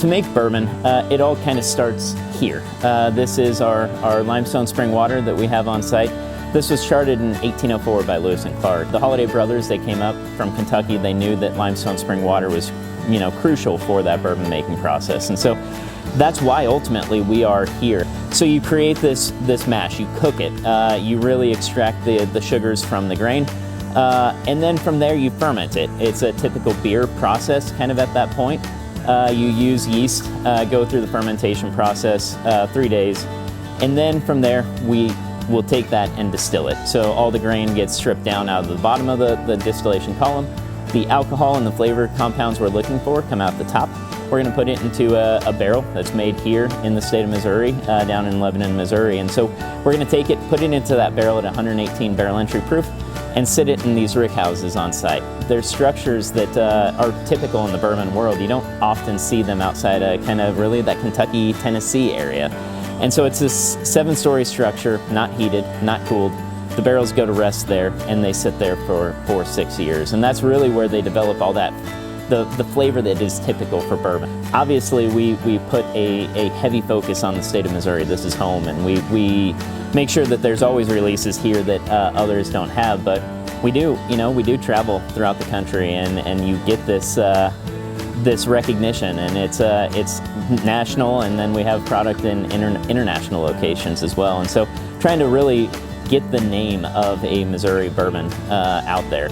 to make bourbon, it all kind of starts here. This is our limestone spring water that we have on site. This was charted in 1804 by Lewis and Clark. The Holladay brothers, they came up from Kentucky. They knew that limestone spring water was, crucial for that bourbon making process. And so that's why ultimately we are here. So you create this mash, you cook it, you really extract the sugars from the grain, and then from there you ferment it. It's a typical beer process kind of at that point. You use yeast, go through the fermentation process 3 days, and then from there we'll take that and distill it. So all the grain gets stripped down out of the bottom of the distillation column. The alcohol and the flavor compounds we're looking for come out the top. We're going to put it into a barrel that's made here in the state of Missouri, down in Lebanon, Missouri. And so we're going to take it, put it into that barrel at 118 barrel entry proof, and sit it in these rick houses on site. They're structures that are typical in the bourbon world. You don't often see them outside of kind of really that Kentucky, Tennessee area. And so it's this 7-story structure, not heated, not cooled. The barrels go to rest there, and they sit there for 6 years. And that's really where they develop all that, the flavor that is typical for bourbon. Obviously, we put a heavy focus on the state of Missouri. This is home, and we make sure that there's always releases here that others don't have. But we do travel throughout the country, and you get this recognition, and it's national, and then we have product in international locations as well. And so trying to really get the name of a Missouri bourbon out there.